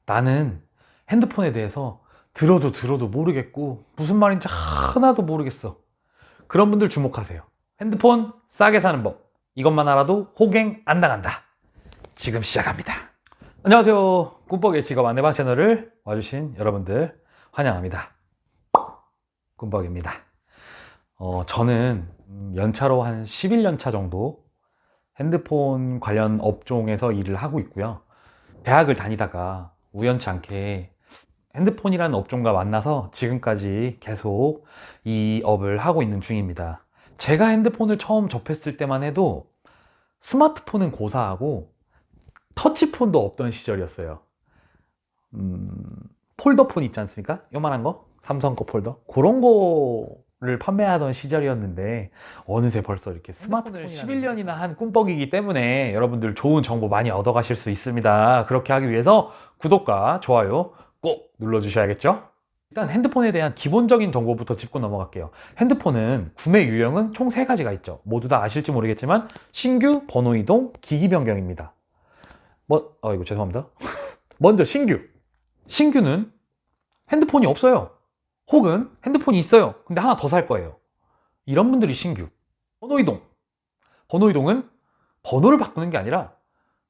나는 핸드폰에 대해서 들어도 모르겠고 무슨 말인지 하나도 모르겠어. 그런 분들 주목하세요. 핸드폰 싸게 사는 법. 이것만 알아도 호갱 안 당한다. 지금 시작합니다. 안녕하세요. 꿈벅의 직업 안내방 채널을 와주신 여러분들 환영합니다. 꿈벅입니다. 저는 연차로 한 11년차 정도 핸드폰 관련 업종에서 일을 하고 있고요. 대학을 다니다가 우연치 않게 핸드폰이라는 업종과 만나서 지금까지 계속 이 업을 하고 있는 중입니다. 제가 핸드폰을 처음 접했을 때만 해도 스마트폰은 고사하고 터치폰도 없던 시절이었어요. 폴더폰 있지 않습니까? 요만한 거? 삼성 거 폴더? 그런 거를 판매하던 시절이었는데 어느새 벌써 이렇게 스마트폰을 11년이나 한 꿈뻑이기 때문에 여러분들 좋은 정보 많이 얻어 가실 수 있습니다. 그렇게 하기 위해서 구독과 좋아요 꼭 눌러주셔야겠죠? 일단 핸드폰에 대한 기본적인 정보부터 짚고 넘어갈게요. 핸드폰은 구매 유형은 총 3가지가 있죠. 모두 다 아실지 모르겠지만 신규, 번호 이동, 기기 변경입니다. 이거 죄송합니다. 먼저 신규는 핸드폰이 없어요. 혹은 핸드폰이 있어요. 근데 하나 더 살 거예요. 이런 분들이 신규. 번호 이동은 번호를 바꾸는 게 아니라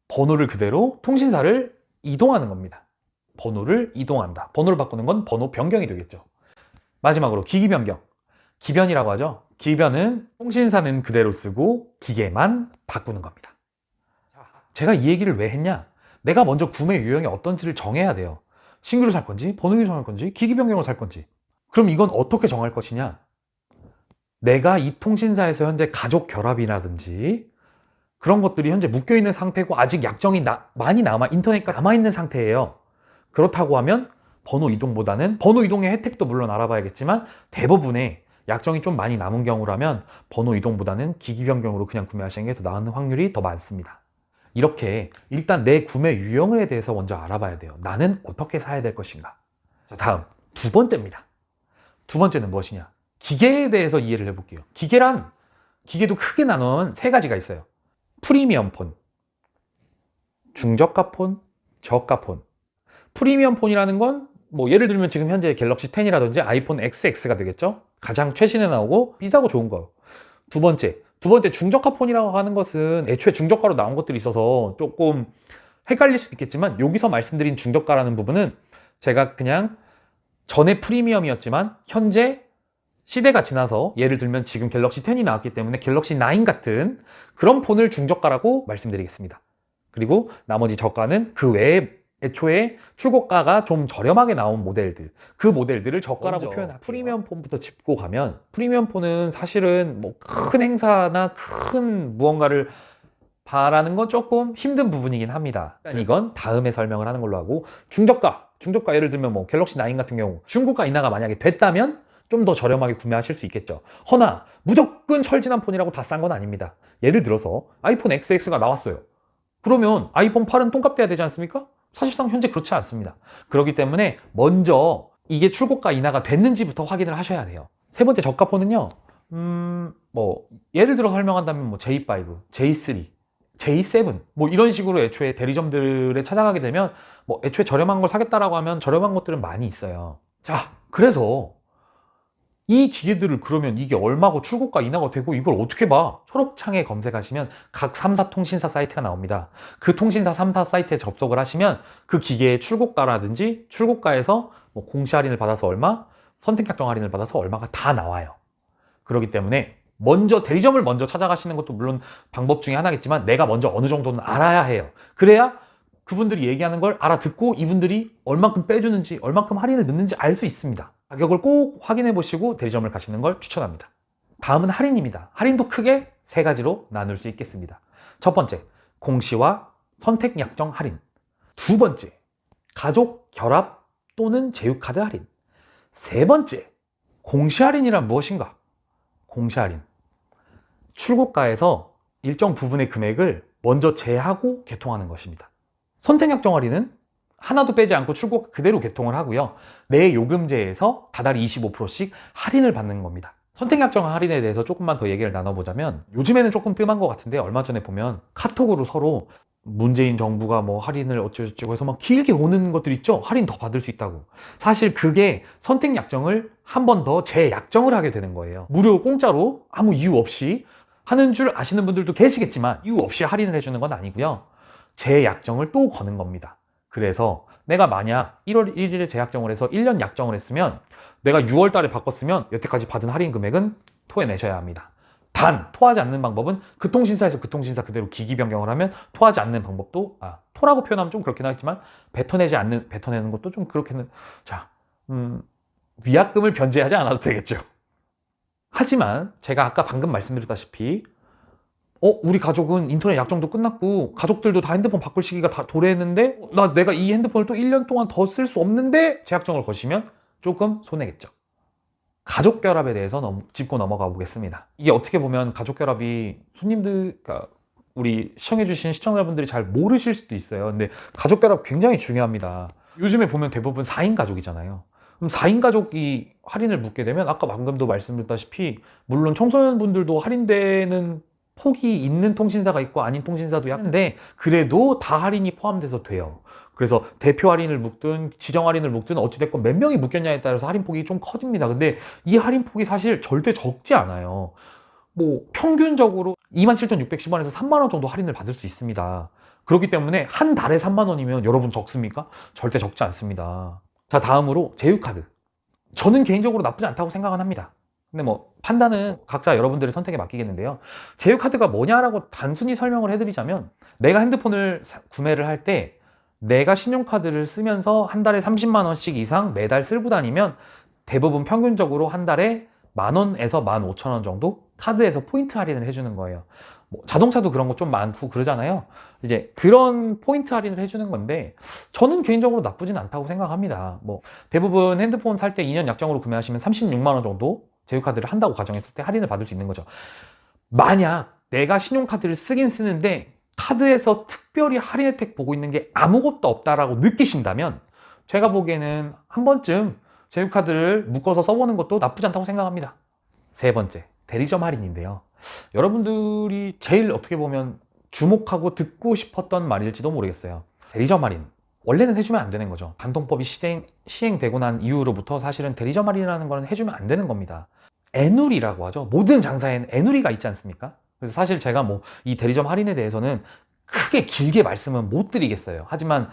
번호를 그대로 통신사를 이동하는 겁니다. 번호를 이동한다. 번호를 바꾸는 건 번호 변경이 되겠죠. 마지막으로 기기 변경. 기변이라고 하죠. 기변은 통신사는 그대로 쓰고 기계만 바꾸는 겁니다. 제가 이 얘기를 왜 했냐? 내가 먼저 구매 유형이 어떤지를 정해야 돼요. 신규를 살 건지, 번호 이동을 살 건지, 기기 변경을 살 건지. 그럼 이건 어떻게 정할 것이냐? 내가 이 통신사에서 현재 가족 결합이라든지 그런 것들이 현재 묶여있는 상태고 아직 약정이 많이 인터넷과 남아있는 상태예요. 그렇다고 하면 번호 이동보다는 번호 이동의 혜택도 물론 알아봐야겠지만 대부분의 약정이 좀 많이 남은 경우라면 번호 이동보다는 기기 변경으로 그냥 구매하시는 게 더 나은 확률이 더 많습니다. 이렇게 일단 내 구매 유형에 대해서 먼저 알아봐야 돼요. 나는 어떻게 사야 될 것인가? 자, 다음 두 번째입니다. 두 번째는 무엇이냐? 기계에 대해서 이해를 해볼게요. 기계도 크게 나눈 3가지가 있어요. 프리미엄 폰, 중저가 폰, 저가 폰. 프리미엄 폰이라는 건 예를 들면 지금 현재 갤럭시 10이라든지 아이폰 XX가 되겠죠? 가장 최신에 나오고 비싸고 좋은 거. 두 번째 중저가 폰이라고 하는 것은 애초에 중저가로 나온 것들이 있어서 조금 헷갈릴 수도 있겠지만 여기서 말씀드린 중저가라는 부분은 제가 그냥 전에 프리미엄이었지만 현재 시대가 지나서 예를 들면 지금 갤럭시 10이 나왔기 때문에 갤럭시 9 같은 그런 폰을 중저가라고 말씀드리겠습니다. 그리고 나머지 저가는 그 외에 애초에 출고가가 좀 저렴하게 나온 모델들, 그 모델들을 저가라고 표현합니다. 프리미엄 폰부터 짚고 가면 프리미엄 폰은 사실은 큰 행사나 큰 무언가를 바라는 건 조금 힘든 부분이긴 합니다. 이건 다음에 설명을 하는 걸로 하고 중저가 예를 들면 갤럭시 9 같은 경우 중고가 인하가 만약에 됐다면 좀 더 저렴하게 구매하실 수 있겠죠. 허나 무조건 철진한 폰이라고 다 싼 건 아닙니다. 예를 들어서 아이폰 XX가 나왔어요. 그러면 아이폰 8은 똥값 돼야 되지 않습니까? 사실상 현재 그렇지 않습니다. 그렇기 때문에 먼저 이게 출고가 인하가 됐는지부터 확인을 하셔야 돼요. 세 번째 저가폰은요, 예를 들어 설명한다면 J5, J3, J7 이런 식으로 애초에 대리점들에 찾아가게 되면 애초에 저렴한 걸 사겠다라고 하면 저렴한 것들은 많이 있어요. 자, 그래서 이 기계들을 그러면 이게 얼마고 출고가 인하가 되고 이걸 어떻게 봐? 초록창에 검색하시면 각 3사 통신사 사이트가 나옵니다. 그 통신사 3사 사이트에 접속을 하시면 그 기계의 출고가라든지 출고가에서 공시 할인을 받아서 얼마, 선택약정 할인을 받아서 얼마가 다 나와요. 그렇기 때문에 대리점을 먼저 찾아가시는 것도 물론 방법 중에 하나겠지만 내가 먼저 어느 정도는 알아야 해요. 그래야 그분들이 얘기하는 걸 알아듣고 이분들이 얼만큼 빼주는지 얼만큼 할인을 넣는지 알 수 있습니다. 가격을 꼭 확인해 보시고 대리점을 가시는 걸 추천합니다. 다음은 할인입니다. 할인도 크게 3가지로 나눌 수 있겠습니다. 첫 번째, 공시와 선택약정 할인. 두 번째, 가족 결합 또는 제휴카드 할인. 세 번째, 공시 할인이란 무엇인가? 공시 할인. 출고가에서 일정 부분의 금액을 먼저 제하고 개통하는 것입니다. 선택약정 할인은 하나도 빼지 않고 출고가 그대로 개통을 하고요. 내 요금제에서 다달이 25%씩 할인을 받는 겁니다. 선택약정 할인에 대해서 조금만 더 얘기를 나눠보자면 요즘에는 조금 뜸한 것 같은데 얼마 전에 보면 카톡으로 서로 문재인 정부가 뭐 할인을 어쩌고저쩌고 해서 막 길게 오는 것들 있죠? 할인 더 받을 수 있다고. 사실 그게 선택 약정을 한 번 더 재약정을 하게 되는 거예요. 무료 공짜로 아무 이유 없이 하는 줄 아시는 분들도 계시겠지만 이유 없이 할인을 해주는 건 아니고요. 재약정을 또 거는 겁니다. 그래서 내가 만약 1월 1일에 재약정을 해서 1년 약정을 했으면 내가 6월 달에 바꿨으면 여태까지 받은 할인 금액은 토해내셔야 합니다. 단 토하지 않는 방법은 그 통신사에서 그 통신사 그대로 기기 변경을 하면 토하지 않는 방법도 토라고 표현하면 좀 그렇긴 하지만 뱉어내는 것도 좀 그렇게는 위약금을 변제하지 않아도 되겠죠. 하지만 제가 아까 방금 말씀드렸다시피 우리 가족은 인터넷 약정도 끝났고 가족들도 다 핸드폰 바꿀 시기가 다 도래했는데 내가 이 핸드폰을 또 1년 동안 더 쓸 수 없는데 재약정을 거시면 조금 손해겠죠. 가족결합에 대해서 짚고 넘어가 보겠습니다. 이게 어떻게 보면 가족결합이 손님들, 그러니까 우리 시청해주신 시청자분들이 잘 모르실 수도 있어요. 근데 가족결합 굉장히 중요합니다. 요즘에 보면 대부분 4인 가족이잖아요. 그럼 4인 가족이 할인을 묻게 되면 아까 방금도 말씀드렸다시피 물론 청소년분들도 할인되는 폭이 있는 통신사가 있고 아닌 통신사도 있는데 그래도 다 할인이 포함돼서 돼요. 그래서 대표 할인을 묶든 지정 할인을 묶든 어찌됐건 몇 명이 묶였냐에 따라서 할인폭이 좀 커집니다. 근데 이 할인폭이 사실 절대 적지 않아요. 뭐 평균적으로 27,610원에서 3만원 정도 할인을 받을 수 있습니다. 그렇기 때문에 한 달에 3만원이면 여러분 적습니까? 절대 적지 않습니다. 자, 다음으로 제휴카드. 저는 개인적으로 나쁘지 않다고 생각은 합니다. 근데 뭐 판단은 각자 여러분들의 선택에 맡기겠는데요. 제휴카드가 뭐냐라고 단순히 설명을 해드리자면 내가 핸드폰을 구매를 할 때 내가 신용카드를 쓰면서 한 달에 30만 원씩 이상 매달 쓸고 다니면 대부분 평균적으로 한 달에 10,000원에서 15,000원 정도 카드에서 포인트 할인을 해주는 거예요. 뭐 자동차도 그런 거 좀 많고 그러잖아요. 이제 그런 포인트 할인을 해주는 건데 저는 개인적으로 나쁘진 않다고 생각합니다. 뭐 대부분 핸드폰 살 때 2년 약정으로 구매하시면 36만 원 정도 제휴카드를 한다고 가정했을 때 할인을 받을 수 있는 거죠. 만약 내가 신용카드를 쓰긴 쓰는데 카드에서 특별히 할인 혜택 보고 있는 게 아무것도 없다라고 느끼신다면 제가 보기에는 한 번쯤 제휴카드를 묶어서 써보는 것도 나쁘지 않다고 생각합니다. 세 번째, 대리점 할인인데요. 여러분들이 제일 어떻게 보면 주목하고 듣고 싶었던 말일지도 모르겠어요. 대리점 할인. 원래는 해주면 안 되는 거죠. 단통법이 시행되고 난 이후로부터 사실은 대리점 할인이라는 거는 해주면 안 되는 겁니다. 애누리라고 하죠. 모든 장사에는 애누리가 있지 않습니까? 그래서 사실 제가 뭐 이 대리점 할인에 대해서는 크게 길게 말씀은 못 드리겠어요. 하지만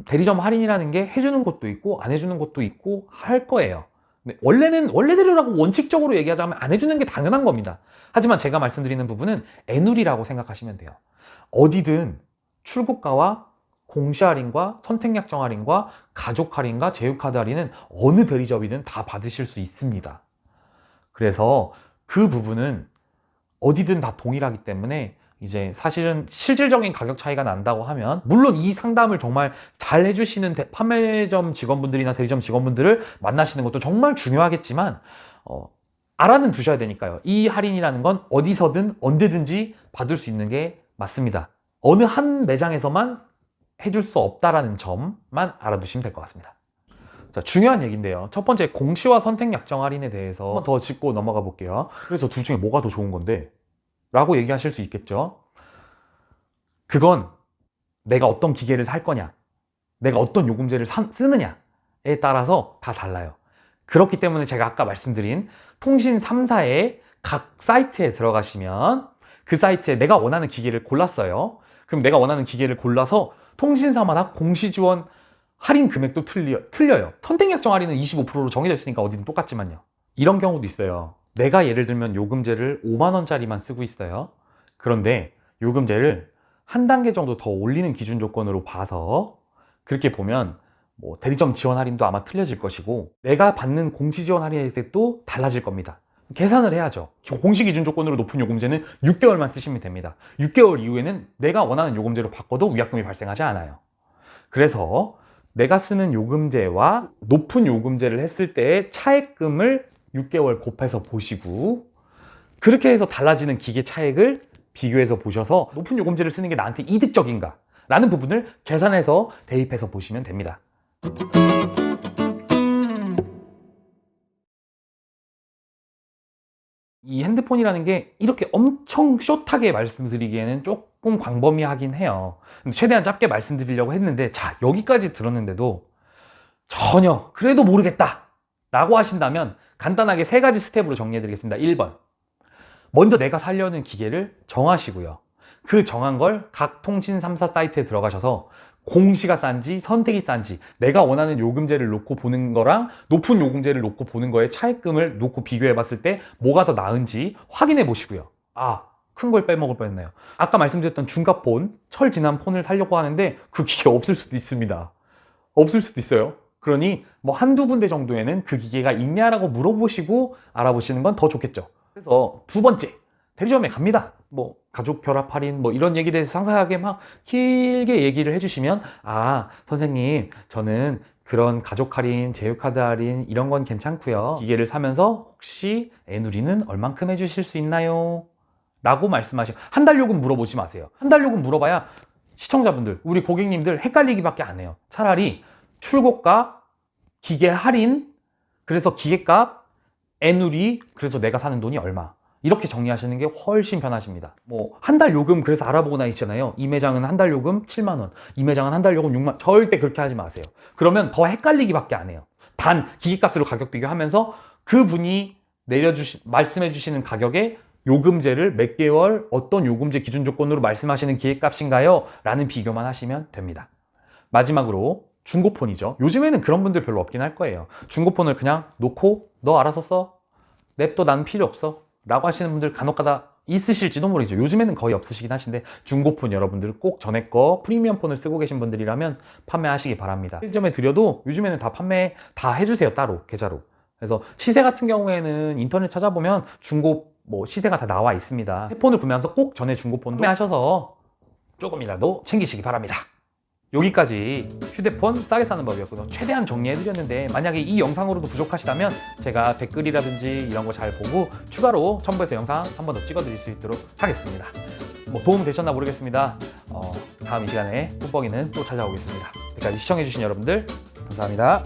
대리점 할인이라는 게 해주는 것도 있고 안 해주는 것도 있고 할 거예요. 근데 원래대로라고 원칙적으로 얘기하자면 안 해주는 게 당연한 겁니다. 하지만 제가 말씀드리는 부분은 애누리라고 생각하시면 돼요. 어디든 출고가와 공시 할인과 선택약정 할인과 가족 할인과 제휴카드 할인은 어느 대리점이든 다 받으실 수 있습니다. 그래서 그 부분은 어디든 다 동일하기 때문에 이제 사실은 실질적인 가격 차이가 난다고 하면 물론 이 상담을 정말 잘 해주시는 판매점 직원분들이나 대리점 직원분들을 만나시는 것도 정말 중요하겠지만 알아는 두셔야 되니까요. 이 할인이라는 건 어디서든 언제든지 받을 수 있는 게 맞습니다. 어느 한 매장에서만 해줄 수 없다라는 점만 알아두시면 될 것 같습니다. 자, 중요한 얘기인데요. 첫 번째, 공시와 선택 약정 할인에 대해서 한번 더 짚고 넘어가 볼게요. 그래서 둘 중에 뭐가 더 좋은 건데? 라고 얘기하실 수 있겠죠. 그건 내가 어떤 기계를 살 거냐, 내가 어떤 요금제를 쓰느냐에 따라서 다 달라요. 그렇기 때문에 제가 아까 말씀드린 통신 3사의 각 사이트에 들어가시면 그 사이트에 내가 원하는 기계를 골랐어요. 그럼 내가 원하는 기계를 골라서 통신사마다 공시 지원 할인 금액도 틀려요. 선택약정 할인은 25%로 정해져 있으니까 어디든 똑같지만요. 이런 경우도 있어요. 내가 예를 들면 요금제를 5만 원짜리만 쓰고 있어요. 그런데 요금제를 한 단계 정도 더 올리는 기준 조건으로 봐서 그렇게 보면 뭐 대리점 지원 할인도 아마 틀려질 것이고 내가 받는 공시 지원 할인 혜택도 달라질 겁니다. 계산을 해야죠. 공시 기준 조건으로 높은 요금제는 6개월만 쓰시면 됩니다. 6개월 이후에는 내가 원하는 요금제로 바꿔도 위약금이 발생하지 않아요. 그래서 내가 쓰는 요금제와 높은 요금제를 했을 때의 차액금을 6개월 곱해서 보시고 그렇게 해서 달라지는 기계 차액을 비교해서 보셔서 높은 요금제를 쓰는 게 나한테 이득적인가 라는 부분을 계산해서 대입해서 보시면 됩니다. 이 핸드폰이라는 게 이렇게 엄청 숏하게 말씀드리기에는 조금 광범위하긴 해요. 근데 최대한 짧게 말씀드리려고 했는데, 자, 여기까지 들었는데도 전혀 그래도 모르겠다 라고 하신다면 간단하게 3가지 스텝으로 정리해 드리겠습니다. 1번, 먼저 내가 사려는 기계를 정하시고요. 그 정한 걸 각 통신 3사 사이트에 들어가셔서 공시가 싼지 선택이 싼지, 내가 원하는 요금제를 놓고 보는 거랑 높은 요금제를 놓고 보는 거의 차액금을 놓고 비교해 봤을 때 뭐가 더 나은지 확인해 보시고요. 아, 큰 걸 빼먹을 뻔했네요. 아까 말씀드렸던 중가폰, 철 지난 폰을 사려고 하는데 그 기계 없을 수도 있습니다. 없을 수도 있어요. 그러니 뭐 한두 군데 정도에는 그 기계가 있냐라고 물어보시고 알아보시는 건 더 좋겠죠. 그래서 2번째, 대리점에 갑니다. 뭐 가족 결합 할인 뭐 이런 얘기에 대해서 상세하게 막 길게 얘기를 해주시면, 아, 선생님, 저는 그런 가족 할인, 제휴카드 할인 이런 건 괜찮고요. 기계를 사면서 혹시 애누리는 얼만큼 해주실 수 있나요? 라고 말씀하시고, 한 달 요금 물어보지 마세요. 한 달 요금 물어봐야 시청자분들, 우리 고객님들 헷갈리기밖에 안 해요. 차라리 출고가, 기계 할인, 그래서 기계값, 애누리, 그래서 내가 사는 돈이 얼마, 이렇게 정리하시는 게 훨씬 편하십니다. 뭐 한 달 요금 그래서 알아보고 나있잖아요. 이 매장은 한 달 요금 7만 원, 이 매장은 한 달 요금 6만 원. 절대 그렇게 하지 마세요. 그러면 더 헷갈리기밖에 안 해요. 단 기기값으로 가격 비교하면서 그분이 말씀해 주시는 가격에 요금제를 몇 개월 어떤 요금제 기준 조건으로 말씀하시는 기계값인가요? 라는 비교만 하시면 됩니다. 마지막으로 중고폰이죠. 요즘에는 그런 분들 별로 없긴 할 거예요. 중고폰을 그냥 놓고 너 알아서 써, 냅둬, 나는 필요 없어 라고 하시는 분들 간혹가다 있으실지도 모르죠. 요즘에는 거의 없으시긴 하신데, 중고폰 여러분들 꼭 전에 거 프리미엄 폰을 쓰고 계신 분들이라면 판매하시기 바랍니다. 편의점에 드려도 요즘에는 다 판매 다 해주세요. 따로 계좌로. 그래서 시세 같은 경우에는 인터넷 찾아보면 중고 뭐 시세가 다 나와 있습니다. 새 폰을 구매하면서 꼭 전에 중고폰 구매하셔서 조금이라도 챙기시기 바랍니다. 여기까지 휴대폰 싸게 사는 법이었거든요. 최대한 정리해드렸는데, 만약에 이 영상으로도 부족하시다면 제가 댓글이라든지 이런 거 잘 보고 추가로 첨부해서 영상 한 번 더 찍어드릴 수 있도록 하겠습니다. 뭐 도움 되셨나 모르겠습니다. 다음 이 시간에 뿜뻑이는 또 찾아오겠습니다. 여기까지 시청해주신 여러분들 감사합니다.